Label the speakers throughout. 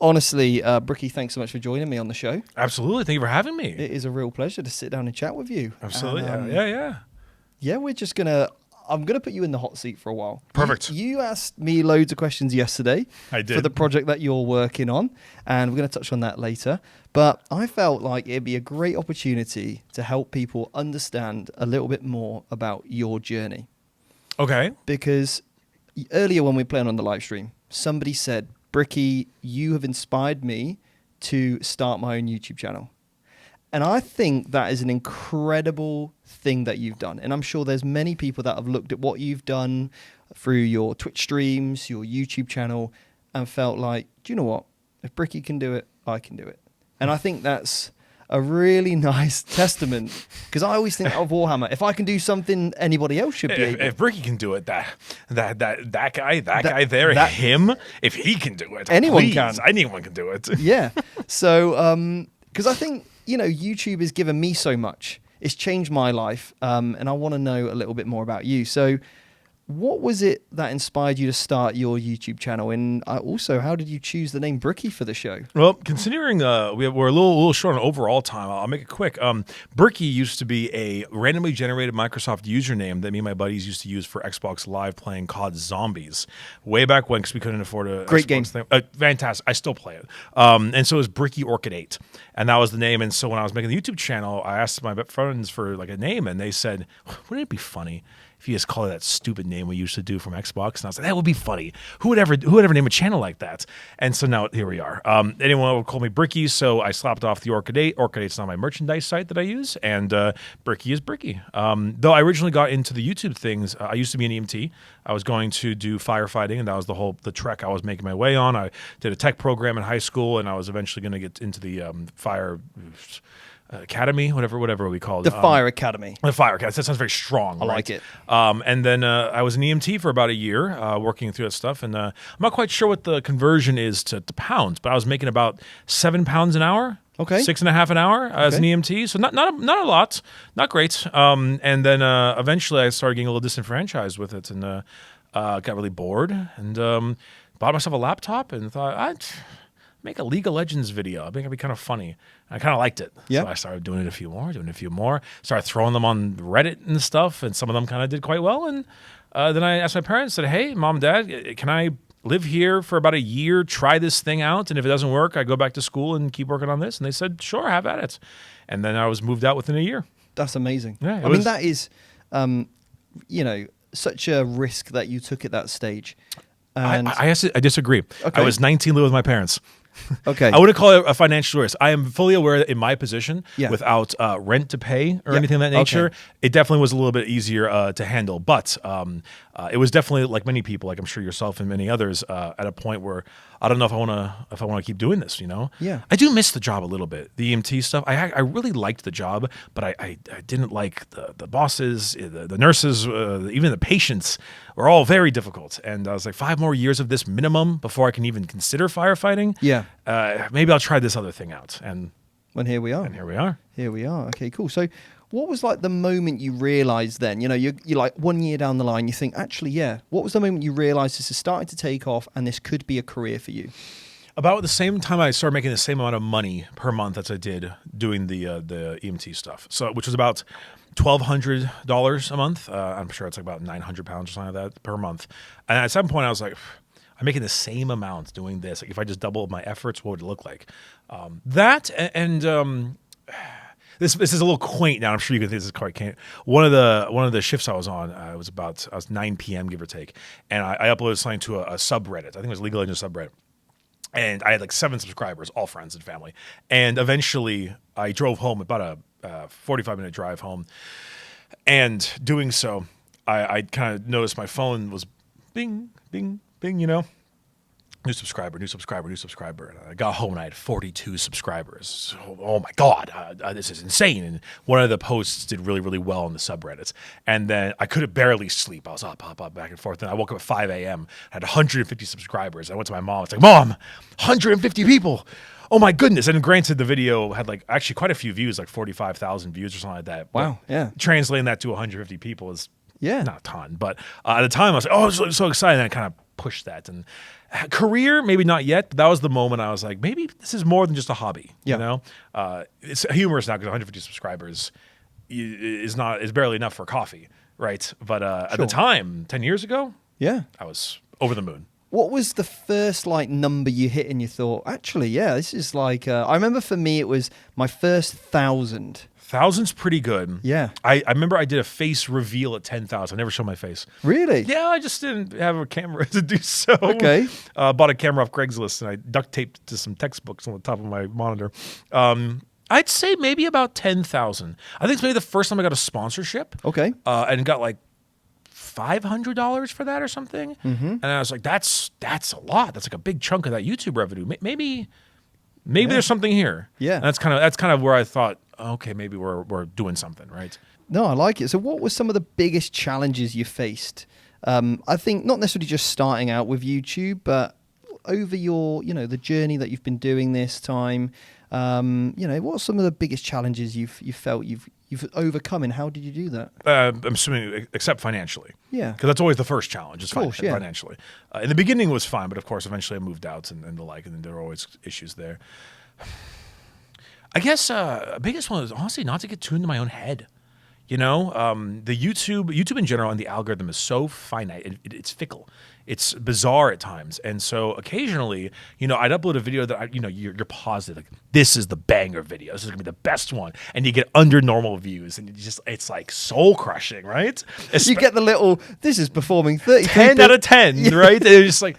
Speaker 1: honestly, Bricky, thanks so much for joining me on the show.
Speaker 2: Absolutely. Thank you for having me.
Speaker 1: It is a real pleasure to sit down and chat with you.
Speaker 2: Absolutely.
Speaker 1: And,
Speaker 2: Yeah.
Speaker 1: I'm gonna put you in the hot seat for a while.
Speaker 2: Perfect.
Speaker 1: You asked me loads of questions yesterday.
Speaker 2: I did.
Speaker 1: For the project that you're working on, and we're going to touch on that later. But I felt like it'd be a great opportunity to help people understand a little bit more about your journey.
Speaker 2: Okay.
Speaker 1: Because earlier when we were playing on the live stream, somebody said, Bricky, you have inspired me to start my own YouTube channel. And I think that is an incredible thing that you've done. And I'm sure there's many people that have looked at what you've done through your Twitch streams, your YouTube channel, and felt like, do you know what? If Bricky can do it, I can do it. And I think that's a really nice testament, because I always think of Warhammer, if I can do something, anybody else should be able.
Speaker 2: If Bricky can do it, that guy there, him, if he can do it,
Speaker 1: anyone can.
Speaker 2: Anyone can do it.
Speaker 1: Yeah. So, because I think, YouTube has given me so much. It's changed my life, and I want to know a little bit more about you. So what was it that inspired you to start your YouTube channel? And also, how did you choose the name Bricky for the show?
Speaker 2: Well, considering we're a little short on overall time, I'll make it quick. Bricky used to be a randomly generated Microsoft username that me and my buddies used to use for Xbox Live playing COD Zombies way back when, because we couldn't afford a
Speaker 1: great
Speaker 2: Xbox
Speaker 1: game.
Speaker 2: thing. Fantastic. I still play it. And so it was Bricky Orchid 8, and that was the name. And so when I was making the YouTube channel, I asked my friends for like a name, and they said, "Wouldn't it be funny if you just call it that stupid name we used to do from Xbox?" And I was like, that would be funny. Who would ever name a channel like that? And so now here we are. Anyone would call me Bricky, so I slapped off the Orchid 8. Orchid 8's not my merchandise site that I use, and Bricky is Bricky. Though I originally got into the YouTube things, I used to be an EMT. I was going to do firefighting, and that was the trek I was making my way on. I did a tech program in high school, and I was eventually going to get into the fire academy, whatever we call it.
Speaker 1: The Fire Academy.
Speaker 2: The Fire Academy. That sounds very strong.
Speaker 1: I
Speaker 2: right?
Speaker 1: like it.
Speaker 2: And then I was an EMT for about a year, working through that stuff. And I'm not quite sure what the conversion is to pounds, but I was making about 7 pounds an hour.
Speaker 1: Okay.
Speaker 2: 6.5 an hour as an EMT. So not a lot, not great. And then eventually I started getting a little disenfranchised with it, and got really bored, and bought myself a laptop and thought, I'd make a League of Legends video. I think it'd be kind of funny. I kind of liked it.
Speaker 1: Yeah.
Speaker 2: So I started doing it a few more. Started throwing them on Reddit and stuff, and some of them kind of did quite well. And then I asked my parents, said, hey, Mom, Dad, can I live here for about a year, try this thing out, and if it doesn't work, I go back to school and keep working on this? And they said, sure, have at it. And then I was moved out within a year.
Speaker 1: That's amazing.
Speaker 2: Yeah,
Speaker 1: I mean, that is, such a risk that you took at that stage. And
Speaker 2: I disagree.
Speaker 1: Okay.
Speaker 2: I was 19, living with my parents.
Speaker 1: Okay.
Speaker 2: I wouldn't call it a financial risk. I am fully aware that in my position,
Speaker 1: Yeah.
Speaker 2: without rent to pay or anything of that nature, it definitely was a little bit easier to handle. But it was definitely, like many people, like I'm sure yourself and many others, at a point where I don't know if I want to keep doing this.
Speaker 1: Yeah.
Speaker 2: I do miss the job a little bit. The EMT stuff. I really liked the job, but I didn't like the bosses, the nurses, even the patients were all very difficult. And I was like, 5 more years of this minimum before I can even consider firefighting.
Speaker 1: Yeah.
Speaker 2: Maybe I'll try this other thing out. And
Speaker 1: here we are.
Speaker 2: here we are.
Speaker 1: Here we are. Okay, cool. So what was like the moment you realized then, you're like 1 year down the line, you think, actually, yeah, what was the moment you realized this is starting to take off and this could be a career for you?
Speaker 2: About the same time I started making the same amount of money per month as I did doing the EMT stuff. So, which was about $1,200 a month. I'm sure it's like about 900 pounds or something like that per month. And at some point I was like, I'm making the same amount doing this. Like, if I just doubled my efforts, what would it look like? This is a little quaint now. I'm sure you can think this is quite quaint. One of the shifts I was on, I was 9 p.m. give or take, and I uploaded something to a subreddit. I think it was League of Legends subreddit. And I had like 7 subscribers, all friends and family. And eventually I drove home, about a 45-minute drive home. And doing so, I kind of noticed my phone was bing, bing, bing, New subscriber. And I got home and I had 42 subscribers. So, oh my God, this is insane. And one of the posts did really, really well on the subreddits. And then I could barely sleep. I was up, back and forth. And I woke up at 5 a.m. I had 150 subscribers. I went to my mom. It's like, Mom, 150 people. Oh my goodness. And granted, the video had like actually quite a few views, like 45,000 views or something like that.
Speaker 1: Wow,
Speaker 2: but
Speaker 1: yeah.
Speaker 2: Translating that to 150 people is
Speaker 1: not
Speaker 2: a ton. But at the time, I was like, oh, I was so excited. And I kind of pushed that. And Career, maybe not yet, but that was the moment I was like, maybe this is more than just a hobby.
Speaker 1: Yeah.
Speaker 2: You know, it's humorous now because 150 subscribers is barely enough for coffee, right? But at the time, 10 years ago,
Speaker 1: Yeah.
Speaker 2: I was over the moon.
Speaker 1: What was the first like number you hit and you thought, actually, yeah, this is like, I remember for me, it was my first 1,000.
Speaker 2: 1,000's pretty good.
Speaker 1: Yeah.
Speaker 2: I remember I did a face reveal at 10,000. I never showed my face.
Speaker 1: Really?
Speaker 2: Yeah, I just didn't have a camera to do so.
Speaker 1: Okay.
Speaker 2: Bought a camera off Craigslist and I duct taped to some textbooks on the top of my monitor. I'd say maybe about 10,000. I think it's maybe the first time I got a sponsorship.
Speaker 1: Okay.
Speaker 2: And got like $500 for that or something.
Speaker 1: Mm-hmm.
Speaker 2: And I was like, that's a lot. That's like a big chunk of that YouTube revenue. Maybe there's something here.
Speaker 1: Yeah.
Speaker 2: And that's kind of where I thought, okay, maybe we're doing something, right?
Speaker 1: No, I like it. So what were some of the biggest challenges you faced? I think not necessarily just starting out with YouTube, but over your, the journey that you've been doing this time, what are some of the biggest challenges you've felt you've overcome, and how did you do that?
Speaker 2: I'm assuming except financially.
Speaker 1: Yeah.
Speaker 2: Because that's always the first challenge, is
Speaker 1: yeah.
Speaker 2: financially. In the beginning it was fine, but of course eventually I moved out and the like, and then there were always issues there. I guess the biggest one was honestly not to get too into my own head. The YouTube in general and the algorithm is so finite. It's fickle. It's bizarre at times. And so occasionally, I'd upload a video that, you're positive, like, this is the banger video. This is going to be the best one. And you get under normal views. And it's like soul crushing, right?
Speaker 1: You get the little, this is performing 30
Speaker 2: 10
Speaker 1: people.
Speaker 2: out of 10, right? And it's just like,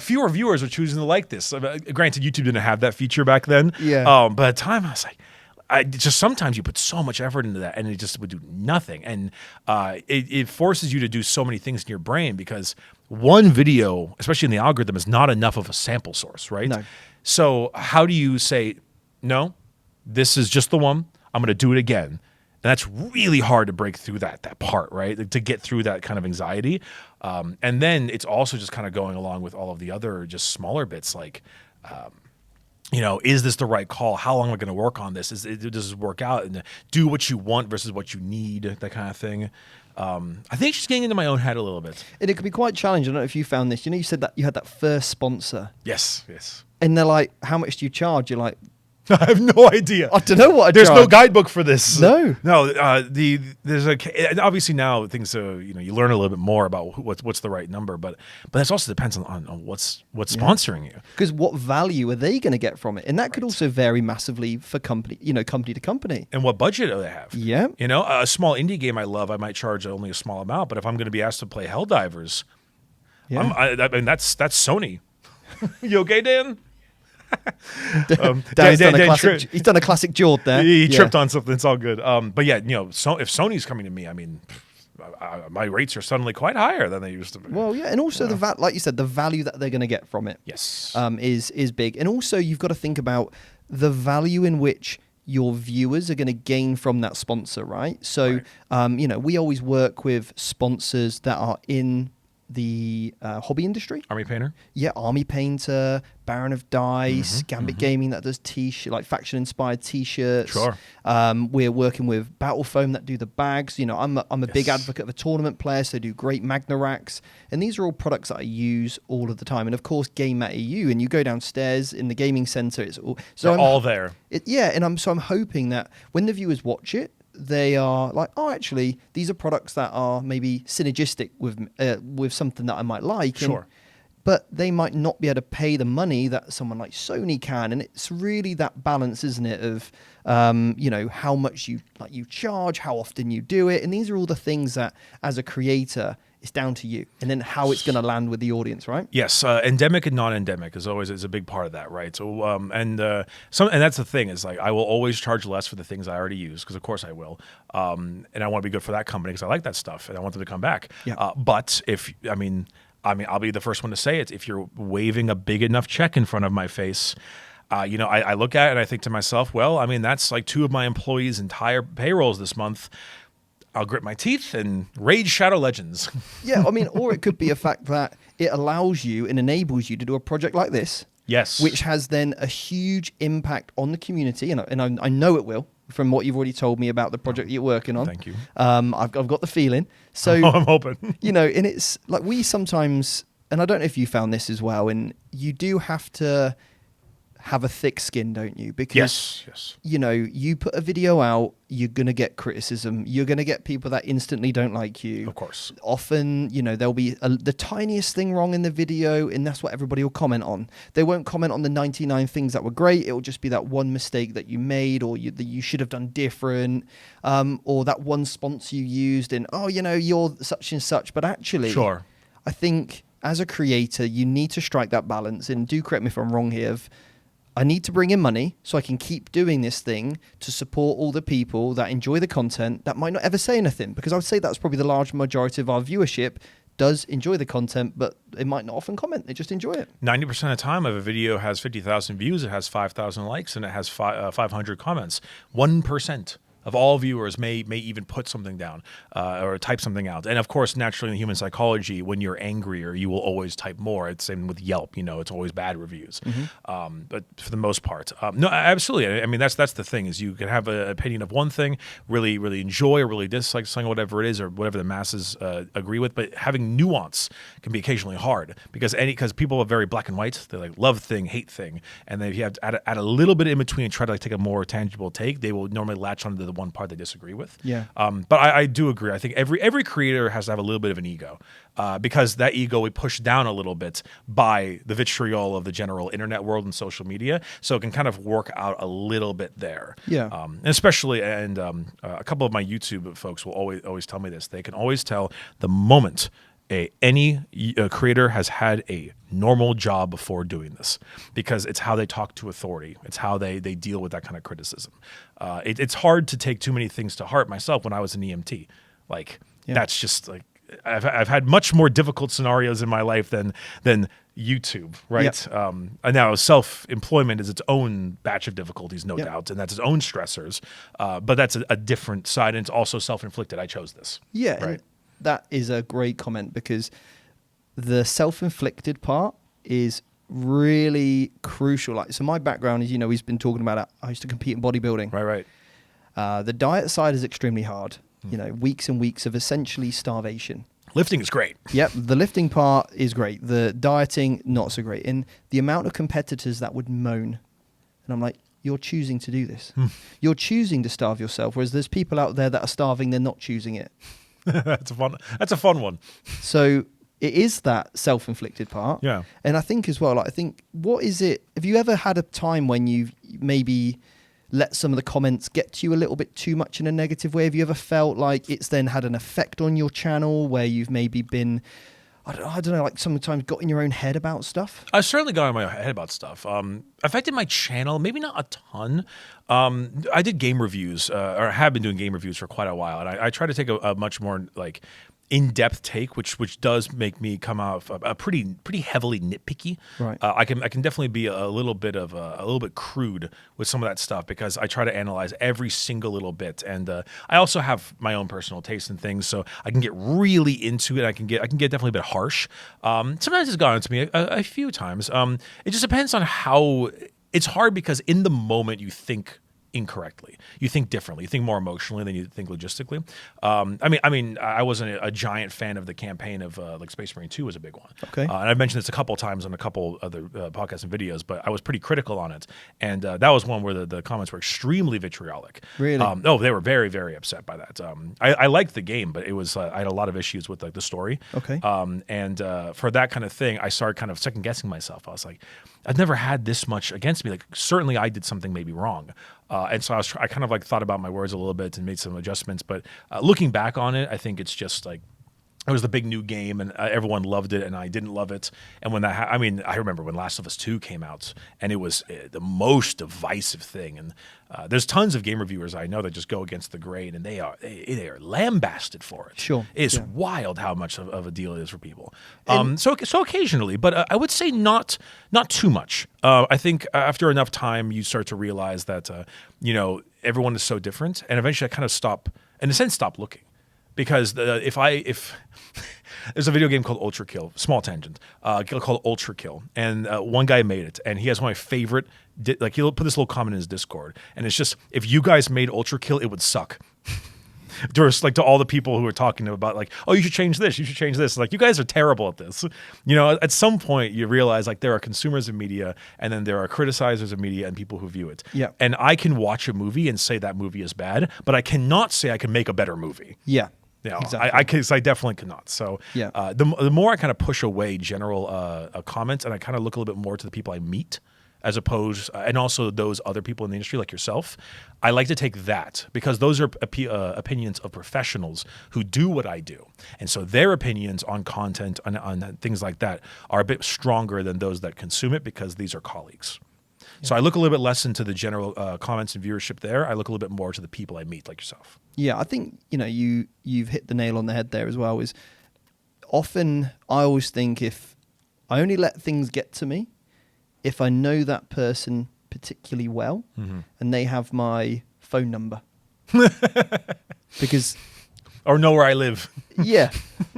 Speaker 2: fewer viewers are choosing to like this. Granted, YouTube didn't have that feature back then.
Speaker 1: Yeah.
Speaker 2: But at the time, I was like, sometimes you put so much effort into that and it just would do nothing. And it forces you to do so many things in your brain because one video, especially in the algorithm, is not enough of a sample source, right?
Speaker 1: No.
Speaker 2: So how do you say, no, this is just the one, I'm going to do it again? And that's really hard to break through that part, right? To get through that kind of anxiety. And then it's also just kind of going along with all of the other just smaller bits like, is this the right call? How long am I going to work on this? Does this work out? And do what you want versus what you need, that kind of thing. I think just getting into my own head a little bit.
Speaker 1: And it could be quite challenging. I don't know if you found this. You said that you had that first sponsor.
Speaker 2: Yes.
Speaker 1: And they're like, how much do you charge? You're like,
Speaker 2: I have no idea.
Speaker 1: I don't know what I
Speaker 2: There's
Speaker 1: charge.
Speaker 2: no guidebook for this.
Speaker 1: No.
Speaker 2: There's obviously now things you learn a little bit more about what's the right number, but that also depends on what's sponsoring you.
Speaker 1: Because what value are they going to get from it? And that could also vary massively for company to company.
Speaker 2: And what budget do they have?
Speaker 1: Yeah.
Speaker 2: A small indie game I love, I might charge only a small amount, but if I'm going to be asked to play Helldivers, that's Sony. You okay, Dan?
Speaker 1: He's done a classic Jord there.
Speaker 2: He tripped on something. It's all good. But yeah, so if Sony's coming to me, I mean, my rates are suddenly quite higher than they used to be.
Speaker 1: Well, yeah, and also like you said, the value that they're going to get from it,
Speaker 2: yes,
Speaker 1: is big. And also, you've got to think about the value in which your viewers are going to gain from that sponsor, right? So, we always work with sponsors that are in the hobby industry.
Speaker 2: Army Painter?
Speaker 1: Yeah, Army Painter, Baron of Dice, Gambit Gaming that does like faction-inspired T-shirts.
Speaker 2: Sure.
Speaker 1: We're working with Battle Foam that do the bags. I'm a big advocate of a tournament player, so they do great Magna racks. And these are all products that I use all of the time. And of course, Game Mat EU, and you go downstairs in the gaming center, it's all...
Speaker 2: So all there.
Speaker 1: I'm hoping that when the viewers watch it, they are like, oh, actually, these are products that are maybe synergistic with something that I might like.
Speaker 2: Sure.
Speaker 1: But they might not be able to pay the money that someone like Sony can. And it's really that balance, isn't it, of, how much you charge, how often you do it. And these are all the things that, as a creator, it's down to you. And then how it's going to land with the audience, right?
Speaker 2: Yes. Endemic and non-endemic is a big part of that, right? So, and that's the thing is like, I will always charge less for the things I already use, because of course I will. And I want to be good for that company because I like that stuff and I want them to come back.
Speaker 1: Yeah.
Speaker 2: But I'll be the first one to say it. If you're waving a big enough check in front of my face, I look at it and I think to myself, well, that's like 2 of my employees' entire payrolls this month. I'll grit my teeth and raid Shadow Legends.
Speaker 1: Yeah, or it could be a fact that it allows you and enables you to do a project like this.
Speaker 2: Yes.
Speaker 1: Which has then a huge impact on the community, and I know it will, from what you've already told me about the project that you're working on.
Speaker 2: Thank you.
Speaker 1: I've got the feeling. So
Speaker 2: I'm hoping.
Speaker 1: and it's like we sometimes and I don't know if you found this as well, and you do have to have a thick skin, don't you? Because
Speaker 2: yes.
Speaker 1: you know, you put a video out, you're going to get criticism. You're going to get people that instantly don't like you.
Speaker 2: Of course.
Speaker 1: Often, you know, there'll be the tiniest thing wrong in the video, and that's what everybody will comment on. They won't comment on the 99 things that were great. It will just be that one mistake that you made, or that you should have done different, or that one sponsor you used, and, oh, you know, you're such and such. But actually,
Speaker 2: Sure.
Speaker 1: I think as a creator, you need to strike that balance. And do correct me if I'm wrong here. I need to bring in money so I can keep doing this thing to support all the people that enjoy the content that might not ever say anything, because I would say that's probably the large majority of our viewership does enjoy the content, but they might not often comment. They just enjoy it.
Speaker 2: 90% of the time, if a video has 50,000 views, it has 5,000 likes, and it has 500 comments. 1% of all viewers may even put something down or type something out. And of course, naturally in human psychology, when you're angrier, you will always type more. It's same with Yelp, you know, it's always bad reviews. But for the most part, no, absolutely. I mean, that's the thing, is you can have an opinion of one thing, really enjoy or really dislike something, whatever it is, or whatever the masses agree with. But having nuance can be occasionally hard, because people are very black and white. They're like love thing, hate thing. And then if you have to add a little bit in between and try to like take a more tangible take, they will normally latch onto the one part they disagree with.
Speaker 1: Yeah.
Speaker 2: But I do agree. I think every creator has to have a little bit of an ego, because that ego we push down a little bit by the vitriol of the general internet world and social media. So it can kind of work out a little bit there.
Speaker 1: Yeah.
Speaker 2: And especially, a couple of my YouTube folks will always tell me this. They can always tell the moment any creator has had a normal job before doing this, because it's how they talk to authority. It's how they deal with that kind of criticism. It's hard to take too many things to heart. Myself, when I was an EMT, that's just like, I've had much more difficult scenarios in my life than YouTube, right?
Speaker 1: Yep.
Speaker 2: And now self-employment is its own batch of difficulties, no doubt, and that's its own stressors. But that's a different side, and it's also self-inflicted. I chose this.
Speaker 1: Yeah,
Speaker 2: right.
Speaker 1: and that is a great comment, because the self-inflicted part is really crucial. Like, so my background is, you know, he's been talking about it. I used to compete in bodybuilding.
Speaker 2: Right.
Speaker 1: The diet side is extremely hard. You know, weeks and weeks of essentially starvation.
Speaker 2: Lifting is great.
Speaker 1: Yep, the lifting part is great. The dieting, not so great. And the amount of competitors that would moan. And I'm like, you're choosing to do this. You're choosing to starve yourself, whereas there's people out there that are starving, they're not choosing it.
Speaker 2: That's a fun one.
Speaker 1: So it is that self-inflicted part.
Speaker 2: Yeah.
Speaker 1: And I think as well, what is it? Have you ever had a time when you've maybe let some of the comments get to you a little bit too much in a negative way? Have you ever felt like it's then had an effect on your channel, where you've maybe been, I don't know, like sometimes got in your own head about stuff?
Speaker 2: I certainly got in my head about stuff. Affected my channel, maybe not a ton. I did game reviews, or have been doing game reviews for quite a while, and I try to take a much more in-depth take, which does make me come out a pretty heavily nitpicky.
Speaker 1: Right.
Speaker 2: I can definitely be a little bit crude with some of that stuff, because I try to analyze every single little bit, and I also have my own personal taste in things, so I can get really into it. I can get definitely a bit harsh. Sometimes it's gotten to me a few times. It just depends on how. It's hard, because in the moment you think incorrectly. You think differently. You think more emotionally than you think logistically. I mean, I wasn't a giant fan of the campaign of Space Marine 2 was a big one.
Speaker 1: Okay.
Speaker 2: And I've mentioned this a couple of times on a couple other podcasts and videos, but I was pretty critical on it. And that was one where the comments were extremely vitriolic.
Speaker 1: Really?
Speaker 2: They were very, very upset by that. I liked the game, but it was I had a lot of issues with the story.
Speaker 1: Okay.
Speaker 2: And for that kind of thing, I started kind of second guessing myself. I was like, I've never had this much against me. Like, certainly I did something maybe wrong. And so I kind of thought about my words a little bit and made some adjustments. But looking back on it, I think it's just it was the big new game, and everyone loved it, and I didn't love it. And when that, I remember when Last of Us 2 came out, and it was the most divisive thing. And there's tons of game reviewers I know that just go against the grain, and they are lambasted for it.
Speaker 1: Sure.
Speaker 2: It's wild how much of a deal it is for people. So occasionally, but I would say not too much. I think after enough time, you start to realize that everyone is so different, and eventually I kind of stop looking. Because if there's a video game called Ultra Kill, small tangent, called Ultra Kill, and one guy made it, and he has one of my favorite. He'll put this little comment in his Discord, and it's just, if you guys made Ultra Kill, it would suck. Like to all the people who are talking about like, oh, you should change this, you should change this. Like, you guys are terrible at this. You know, at some point you realize like there are consumers of media, and then there are criticizers of media and people who view it.
Speaker 1: Yeah.
Speaker 2: And I can watch a movie and say that movie is bad, but I cannot say I can make a better movie.
Speaker 1: Yeah.
Speaker 2: You know,
Speaker 1: Exactly.
Speaker 2: I definitely cannot. So
Speaker 1: Yeah.
Speaker 2: The more I kind of push away general comments, and I kind of look a little bit more to the people I meet, as opposed, and also those other people in the industry like yourself, I like to take that, because those are opinions of professionals who do what I do. And so their opinions on content, on things like that, are a bit stronger than those that consume it, because these are colleagues. So I look a little bit less into the general comments and viewership there. I look a little bit more to the people I meet, like yourself.
Speaker 1: Yeah, I think, you know, you've hit the nail on the head there as well. Is often I always think, if I only let things get to me if I know that person particularly well, and they have my phone number. Because
Speaker 2: or know where I live.
Speaker 1: yeah,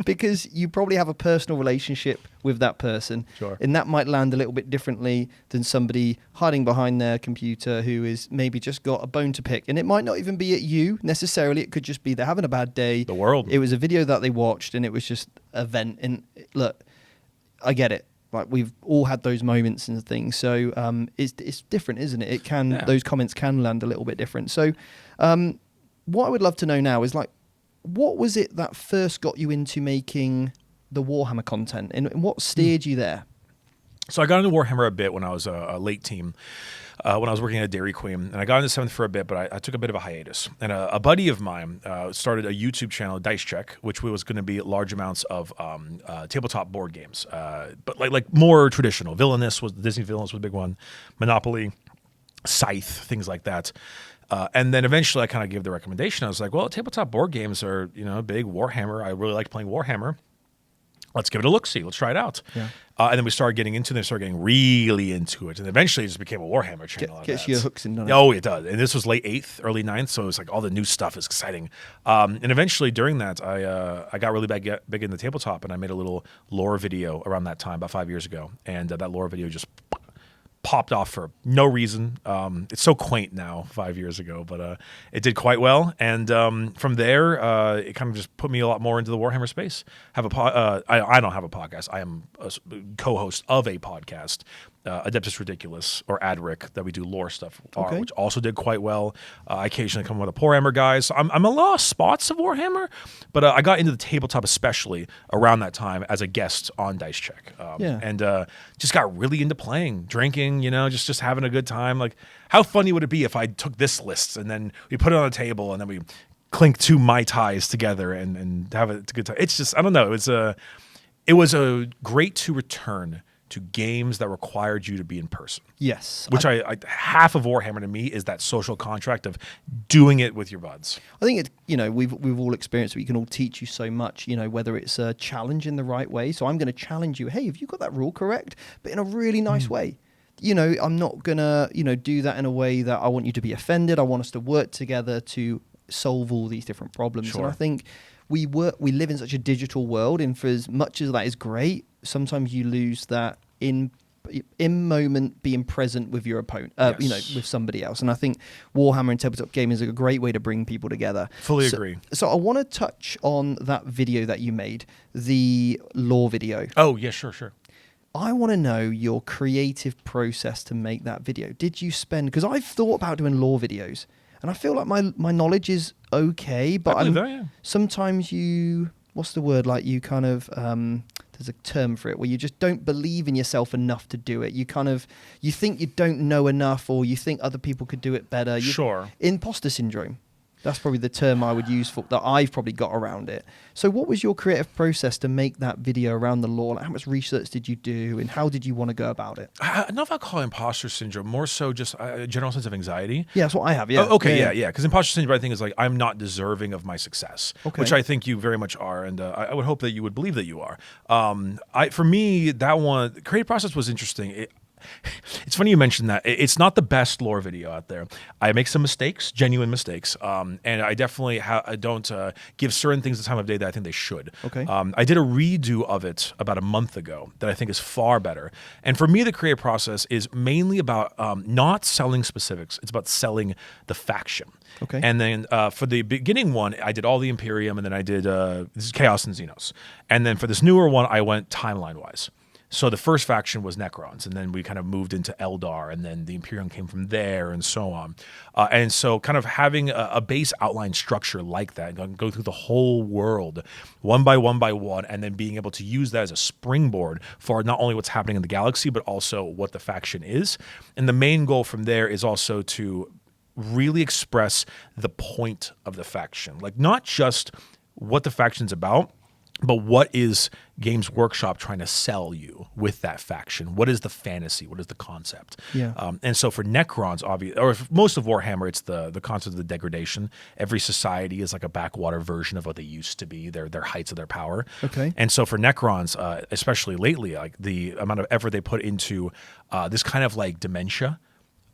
Speaker 1: because you probably have a personal relationship with that person.
Speaker 2: Sure.
Speaker 1: And that might land a little bit differently than somebody hiding behind their computer who is maybe just got a bone to pick. And it might not even be at you necessarily. It could just be they're having a bad day.
Speaker 2: The world.
Speaker 1: It was a video that they watched and it was just a vent. And look, I get it. Like, we've all had those moments and things. So it's different, isn't it? It can, those comments can land a little bit different. So what I would love to know now is, like, what was it that first got you into making the Warhammer content, and what steered you there?
Speaker 2: So I got into Warhammer a bit when I was a late team, when I was working at Dairy Queen, and I got into 7th for a bit, but I took a bit of a hiatus. And a buddy of mine started a YouTube channel, Dice Check, which was going to be large amounts of tabletop board games, but like more traditional. Villainous was Disney Villainous was a big one, Monopoly, Scythe, things like that. And then eventually I kind of gave the recommendation. I was like, well, tabletop board games are, you know, big. Warhammer, I really like playing Warhammer. Let's give it a look-see. Let's try it out. Yeah. And then we started getting into it, started getting really into it. And eventually it just became a Warhammer channel.
Speaker 1: Gets your hooks in.
Speaker 2: Oh, it does. And this was late 8th, early 9th, so it was like all the new stuff is exciting. And eventually during that, I got really big in the tabletop, and I made a little lore video around that time, about 5 years ago. And that lore video just popped off for no reason. It's so quaint now, 5 years ago, but it did quite well. And from there, it kind of just put me a lot more into the Warhammer space. I don't have a podcast. I am a co-host of a podcast, Adeptus Ridiculous, or Adric, that we do lore stuff, which also did quite well. I occasionally come with the Warhammer guys. So I'm a lot of spots of Warhammer, but I got into the tabletop especially around that time as a guest on Dice Check. And just got really into playing, drinking, you know, just having a good time. Like, how funny would it be if I took this list and then we put it on the table and then we clink 2 Mai Tais together and have a good time. It's just, I don't know. It was a great to return to games that required you to be in person.
Speaker 1: Yes.
Speaker 2: Which I half of Warhammer to me is that social contract of doing it with your buds.
Speaker 1: I think we've all experienced it. We can all teach you so much, you know, whether it's a challenge in the right way. So I'm going to challenge you. Hey, have you got that rule correct? But in a really nice way. You know, I'm not going to, do that in a way that I want you to be offended. I want us to work together to solve all these different problems.
Speaker 2: Sure.
Speaker 1: And I think we live in such a digital world, and for as much as that is great, sometimes you lose that in moment being present with your opponent, with somebody else. And I think Warhammer and tabletop gaming is a great way to bring people together.
Speaker 2: Fully agree.
Speaker 1: So I want to touch on that video that you made, the lore video.
Speaker 2: Oh, yeah, sure.
Speaker 1: I want to know your creative process to make that video. Did you spend, because I've thought about doing lore videos, and I feel like my knowledge is okay, but sometimes what's the word, like you kind of, there's a term for it, where you just don't believe in yourself enough to do it. You think you don't know enough, or you think other people could do it better.
Speaker 2: Sure.
Speaker 1: Imposter syndrome. That's probably the term I would use that I've probably got around it. So what was your creative process to make that video around the lore? Like, how much research did you do, and how did you want to go about it?
Speaker 2: I don't know if I'll call it imposter syndrome, more so just a general sense of anxiety.
Speaker 1: Yeah, that's what I have, yeah.
Speaker 2: Oh, okay, yeah. Because imposter syndrome, I think, is like, I'm not deserving of my success, which I think you very much are, and I would hope that you would believe that you are. For me, that one, the creative process was interesting. It's funny you mentioned that. It's not the best lore video out there. I make some mistakes, genuine mistakes, and I definitely I don't give certain things the time of day that I think they should.
Speaker 1: Okay.
Speaker 2: I did a redo of it about a month ago that I think is far better. And for me, the creative process is mainly about not selling specifics. It's about selling the faction.
Speaker 1: Okay.
Speaker 2: And then for the beginning one, I did all the Imperium, and then I did this is Chaos and Xenos. And then for this newer one, I went timeline-wise. So the first faction was Necrons, and then we kind of moved into Eldar, and then the Imperium came from there, and so on. And so kind of having a base outline structure like that, go through the whole world one by one, and then being able to use that as a springboard for not only what's happening in the galaxy, but also what the faction is. And the main goal from there is also to really express the point of the faction. Like, not just what the faction's about, but what is Games Workshop trying to sell you with that faction? What is the fantasy? What is the concept?
Speaker 1: Yeah.
Speaker 2: And so for Necrons, obviously, or most of Warhammer, it's the concept of the degradation. Every society is like a backwater version of what they used to be, their heights of their power.
Speaker 1: Okay.
Speaker 2: And so for Necrons, especially lately, like the amount of effort they put into this kind of like dementia.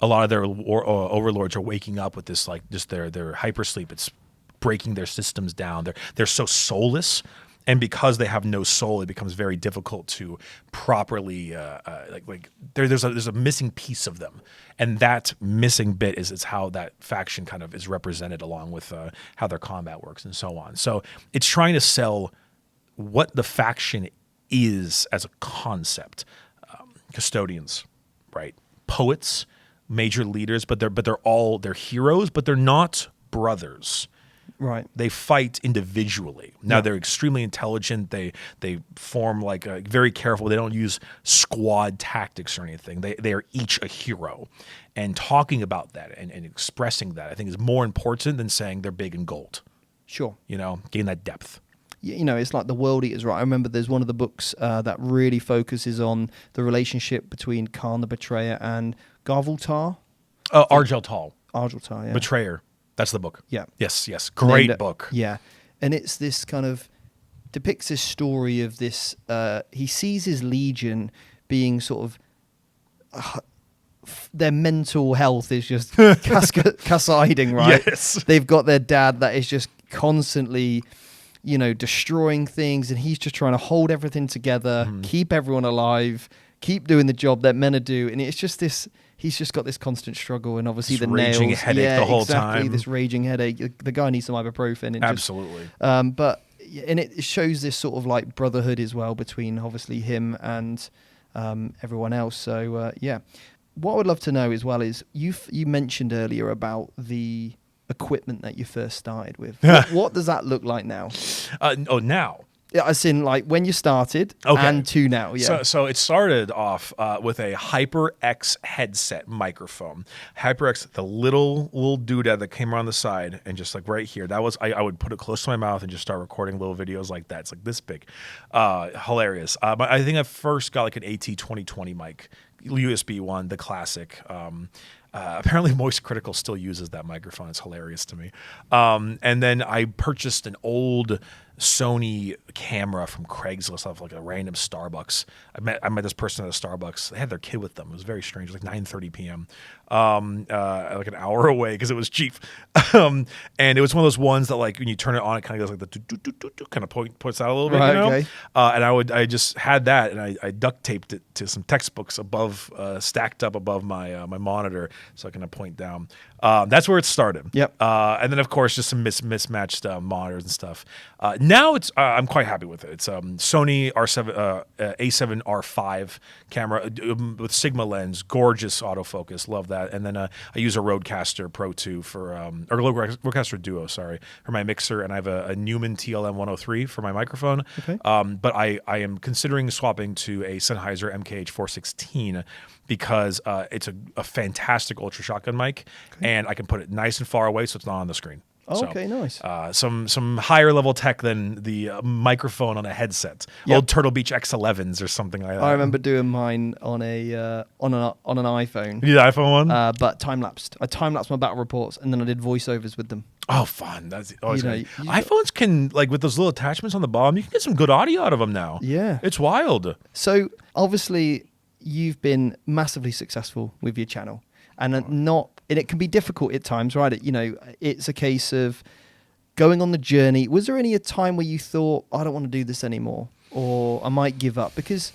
Speaker 2: A lot of their overlords are waking up with this, like, just their hypersleep. It's breaking their systems down. They're so soulless. And because they have no soul, it becomes very difficult to properly there's a missing piece of them, and that missing bit is how that faction kind of is represented, along with how their combat works and so on. So it's trying to sell what the faction is as a concept. Custodians, right? Poets, major leaders, but they're heroes, but they're not brothers.
Speaker 1: Right.
Speaker 2: They fight individually. Now they're extremely intelligent. They form like very careful. They don't use squad tactics or anything. They are each a hero, and talking about that and expressing that, I think, is more important than saying they're big and gold.
Speaker 1: Sure.
Speaker 2: Gain that depth.
Speaker 1: You know, it's like the World Eaters, right? I remember there's one of the books that really focuses on the relationship between Khan the Betrayer and Garvultar.
Speaker 2: Argel Tal.
Speaker 1: Argel, yeah.
Speaker 2: Betrayer. That's the book.
Speaker 1: Yeah.
Speaker 2: Yes. Great book.
Speaker 1: Yeah. And it's this kind of depicts this story of this, he sees his legion being sort of, their mental health is just cascading, right?
Speaker 2: Yes.
Speaker 1: They've got their dad that is just constantly, destroying things, and he's just trying to hold everything together, keep everyone alive, keep doing the job that men are do. And it's just this, he's just got this constant struggle, and obviously
Speaker 2: this
Speaker 1: the
Speaker 2: raging
Speaker 1: nails,
Speaker 2: headache the whole time.
Speaker 1: This raging headache. The guy needs some ibuprofen. And
Speaker 2: Absolutely.
Speaker 1: And it shows this sort of like brotherhood as well between obviously him and everyone else. So what I would love to know as well is you mentioned earlier about the equipment that you first started with. What does that look like now?
Speaker 2: Now.
Speaker 1: Yeah, as in like when you started and to now. Yeah.
Speaker 2: So it started off with a HyperX headset microphone. HyperX, the little doodad that came around the side and just like right here. That was I would put it close to my mouth and just start recording little videos like that. It's like this big. Hilarious. I think I first got like an AT2020 mic, USB one, the classic. Apparently Moist Critical still uses that microphone. It's hilarious to me. And then I purchased an old Sony camera from Craigslist off like a random Starbucks. I met this person at a Starbucks. They had their kid with them. It was very strange. It was like 9:30 p.m. Like an hour away because it was cheap. And it was one of those ones that like when you turn it on, it kind of goes like the kind of points out a little bit.
Speaker 1: Right,
Speaker 2: Okay. And I just had that, and I duct taped it to some textbooks above, stacked up above my my monitor, so I can point down. That's where it started.
Speaker 1: Yep.
Speaker 2: And then of course just some mismatched monitors and stuff. Now it's I'm quite happy with it. It's Sony A7R5 camera with Sigma lens, gorgeous autofocus, love that. And then I use a Rodecaster Pro 2 for or Rodecaster Duo, sorry, for my mixer, and I have a Neumann TLM 103 for my microphone.
Speaker 1: Okay.
Speaker 2: But I am considering swapping to a Sennheiser MKH 416 because it's a fantastic ultra shotgun mic, and I can put it nice and far away so it's not on the screen.
Speaker 1: Oh, okay, nice.
Speaker 2: Some higher level tech than the microphone on a headset.
Speaker 1: Yep.
Speaker 2: Old Turtle Beach X11s or something like that.
Speaker 1: I remember doing mine on an iPhone.
Speaker 2: You did the iPhone one?
Speaker 1: But time lapsed. I time lapsed my battle reports, and then I did voiceovers with them.
Speaker 2: Oh, fun! That's always
Speaker 1: You know,
Speaker 2: great. iPhones can, like, with those little attachments on the bottom, you can get some good audio out of them now.
Speaker 1: Yeah.
Speaker 2: It's wild.
Speaker 1: So obviously, you've been massively successful with your channel, and it can be difficult at times, right? It's a case of going on the journey. Was there any a time where you thought, I don't want to do this anymore, or I might give up? Because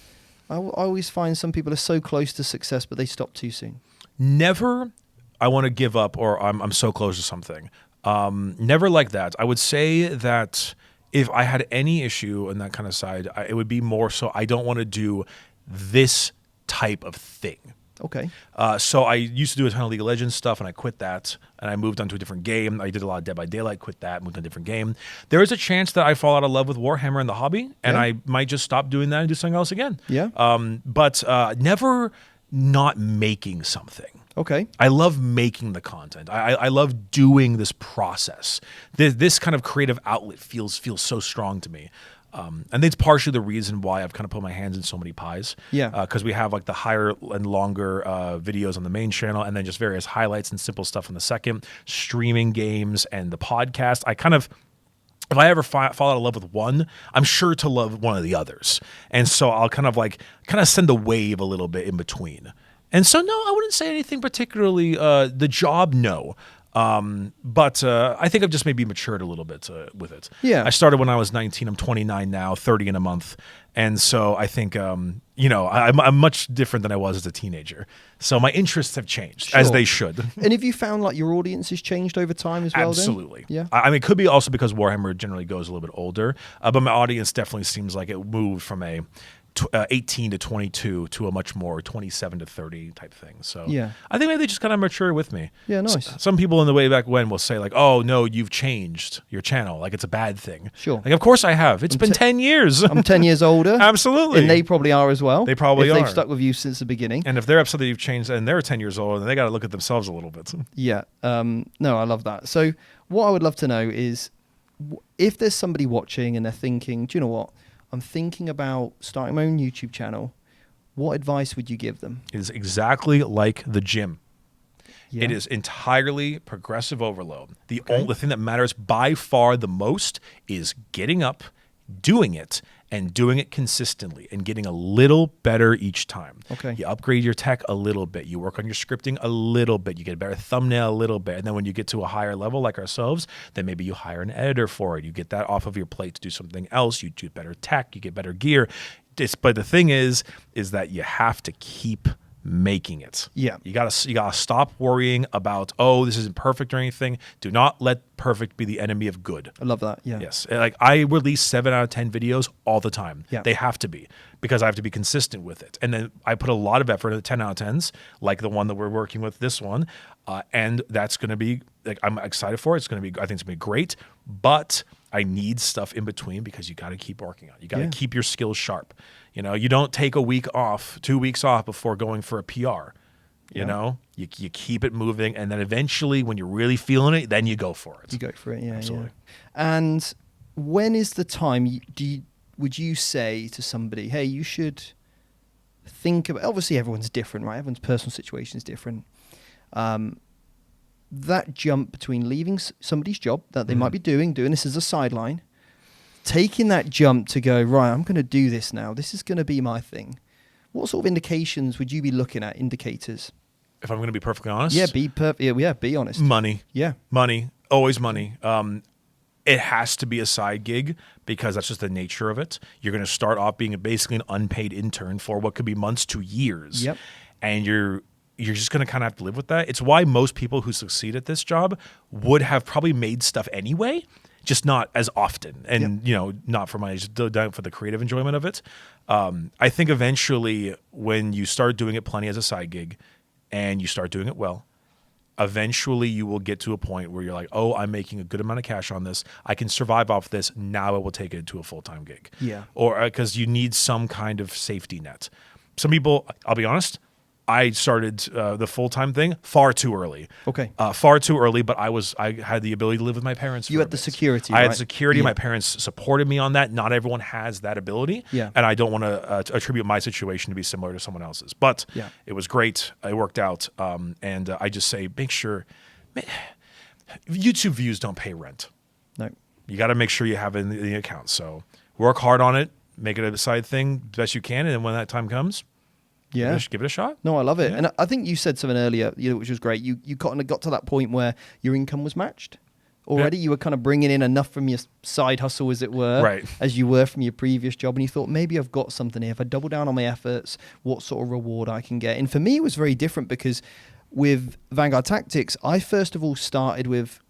Speaker 1: I always find some people are so close to success, but they stop too soon.
Speaker 2: Never, I want to give up, or I'm so close to something. Never like that. I would say that if I had any issue on that kind of side, it would be more so I don't want to do this type of thing.
Speaker 1: Okay.
Speaker 2: So I used to do a ton of League of Legends stuff, and I quit that, and I moved on to a different game. I did a lot of Dead by Daylight, quit that, moved on to a different game. There is a chance that I fall out of love with Warhammer and the hobby, and I might just stop doing that and do something else again.
Speaker 1: Yeah.
Speaker 2: But never not making something.
Speaker 1: Okay.
Speaker 2: I love making the content. I love doing this process. This kind of creative outlet feels so strong to me. And it's partially the reason why I've kind of put my hands in so many pies.
Speaker 1: Yeah.
Speaker 2: Because we have like the higher and longer videos on the main channel, and then just various highlights and simple stuff on the second, streaming games and the podcast. I kind of, if I ever fall out of love with one, I'm sure to love one of the others. And so I'll kind of send the wave a little bit in between. And so, no, I wouldn't say anything particularly. The job, no. But I think I've just maybe matured a little bit with it.
Speaker 1: Yeah.
Speaker 2: I started when I was 19. I'm 29 now, 30 in a month. And so I think, I'm much different than I was as a teenager. So my interests have changed, as they should.
Speaker 1: And have you found like your audience has changed over time as well?
Speaker 2: Absolutely.
Speaker 1: Then?
Speaker 2: Yeah. I mean, it could be also because Warhammer generally goes a little bit older, but my audience definitely seems like it moved from a 18 to 22 to a much more 27 to 30 type thing. So
Speaker 1: yeah.
Speaker 2: I think maybe they just kind of mature with me.
Speaker 1: Yeah, nice.
Speaker 2: Some people in the way back when will say like, oh, no, you've changed your channel. Like it's a bad thing.
Speaker 1: Sure.
Speaker 2: Like, of course I have. It's been 10 years.
Speaker 1: I'm 10 years older.
Speaker 2: Absolutely.
Speaker 1: And they probably are as well.
Speaker 2: They probably
Speaker 1: if
Speaker 2: are.
Speaker 1: They've stuck with you since the beginning.
Speaker 2: And if they're upset that you've changed and they're 10 years old, then they got to look at themselves a little bit.
Speaker 1: Yeah. No, I love that. So what I would love to know is if there's somebody watching and they're thinking, do you know what? I'm thinking about starting my own YouTube channel. What advice would you give them?
Speaker 2: It is exactly like the gym.
Speaker 1: Yeah.
Speaker 2: It is entirely progressive overload. The only thing that matters by far the most is getting up, doing it, and doing it consistently and getting a little better each time.
Speaker 1: Okay.
Speaker 2: You upgrade your tech a little bit. You work on your scripting a little bit. You get a better thumbnail a little bit. And then when you get to a higher level like ourselves, then maybe you hire an editor for it. You get that off of your plate to do something else. You do better tech. You get better gear. But the thing is that you have to keep making it.
Speaker 1: Yeah.
Speaker 2: You gotta stop worrying about, oh, this isn't perfect or anything. Do not let perfect be the enemy of good.
Speaker 1: I love that. Yeah.
Speaker 2: Yes. Like I release 7 out of 10 videos all the time.
Speaker 1: Yeah.
Speaker 2: They have to be because I have to be consistent with it. And then I put a lot of effort into 10 out of 10s, like the one that we're working with, this one. And that's going to be, like, I'm excited for it. It's going to be, I think it's going to be great, but I need stuff in between because you got to keep working on it. You got to keep your skills sharp. You know, you don't take a week off, 2 weeks off before going for a PR. You know, you keep it moving, and then eventually, when you're really feeling it, then you go for it.
Speaker 1: You go for it, yeah.
Speaker 2: Absolutely.
Speaker 1: Yeah. And when is the time? Would you say to somebody, "Hey, you should think about"? Obviously, everyone's different, right? Everyone's personal situation is different. That jump between leaving somebody's job that they might be doing this as a sideline, taking that jump to go, right, I'm going to do this now. This is going to be my thing. What sort of indications would you be looking at? Indicators.
Speaker 2: If I'm going to be perfectly honest,
Speaker 1: be honest.
Speaker 2: Money,
Speaker 1: Yeah,
Speaker 2: money, always money. It has to be a side gig because that's just the nature of it. You're going to start off being basically an unpaid intern for what could be months to years.
Speaker 1: Yep.
Speaker 2: And you're just going to kind of have to live with that. It's why most people who succeed at this job would have probably made stuff anyway, just not as often. And, not for money, just done for the creative enjoyment of it. I think eventually when you start doing it plenty as a side gig and you start doing it well, eventually you will get to a point where you're like, oh, I'm making a good amount of cash on this. I can survive off this. Now I will take it to a full-time gig.
Speaker 1: Yeah.
Speaker 2: Or because you need some kind of safety net. Some people, I'll be honest, I started the full-time thing far too early.
Speaker 1: Okay.
Speaker 2: Far too early, but I had the ability to live with my parents.
Speaker 1: You had the security,
Speaker 2: I
Speaker 1: right?
Speaker 2: had security.
Speaker 1: Yeah.
Speaker 2: My parents supported me on that. Not everyone has that ability.
Speaker 1: Yeah.
Speaker 2: And I don't want to attribute my situation to be similar to someone else's. But it was great. It worked out. And I just say, make sure, YouTube views don't pay rent.
Speaker 1: No.
Speaker 2: You got to make sure you have it in the account. So work hard on it. Make it a side thing best you can. And then when that time comes,
Speaker 1: Yeah.
Speaker 2: Give it a shot.
Speaker 1: No, I love it.
Speaker 2: Yeah.
Speaker 1: And I think you said something earlier, which was great. You kind of got to that point where your income was matched already.
Speaker 2: Yeah.
Speaker 1: You were kind of bringing in enough from your side hustle, as it were,
Speaker 2: Right.
Speaker 1: as you were from your previous job. And you thought, maybe I've got something here. If I double down on my efforts, what sort of reward I can get. And for me, it was very different because with Vanguard Tactics, I first of all started with,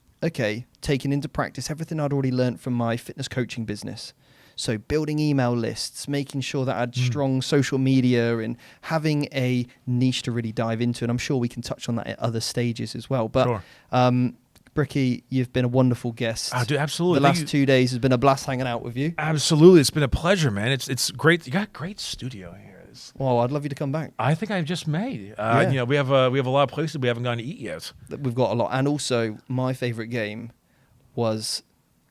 Speaker 1: taking into practice everything I'd already learned from my fitness coaching business. So building email lists, making sure that I had strong social media and having a niche to really dive into. And I'm sure we can touch on that at other stages as well. But
Speaker 2: Sure.
Speaker 1: Bricky, you've been a wonderful guest.
Speaker 2: Dude, absolutely.
Speaker 1: The last 2 days has been a blast hanging out with you.
Speaker 2: Absolutely. It's been a pleasure, man. It's great. You got a great studio here.
Speaker 1: Well, I'd love you to come back.
Speaker 2: I think I just made.
Speaker 1: Yeah.
Speaker 2: You know, we have a lot of places we haven't gone to eat yet.
Speaker 1: We've got a lot. And also, my favorite game was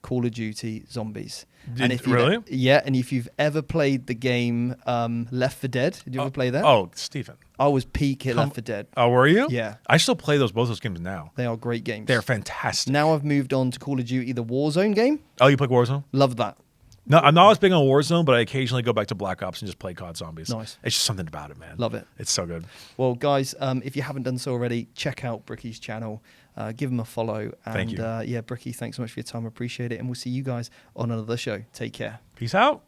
Speaker 1: Call of Duty Zombies. And if
Speaker 2: Really?
Speaker 1: And if you've ever played the game Left 4 Dead, did you ever play that?
Speaker 2: Oh, Stephen.
Speaker 1: I was peak at Left 4 Dead.
Speaker 2: Oh, were you?
Speaker 1: Yeah.
Speaker 2: I still play both those games now.
Speaker 1: They are great games.
Speaker 2: They're fantastic.
Speaker 1: Now I've moved on to Call of Duty, the Warzone game.
Speaker 2: Oh, you play Warzone?
Speaker 1: Love that.
Speaker 2: No, I'm not always big on Warzone, but I occasionally go back to Black Ops and just play COD Zombies.
Speaker 1: Nice.
Speaker 2: It's just something about it, man.
Speaker 1: Love it.
Speaker 2: It's so good.
Speaker 1: Well, guys, if you haven't done so already, check out Bricky's channel. Give him a follow. And,
Speaker 2: Thank you.
Speaker 1: Bricky, thanks so much for your time. I appreciate it. And we'll see you guys on another show. Take care.
Speaker 2: Peace out.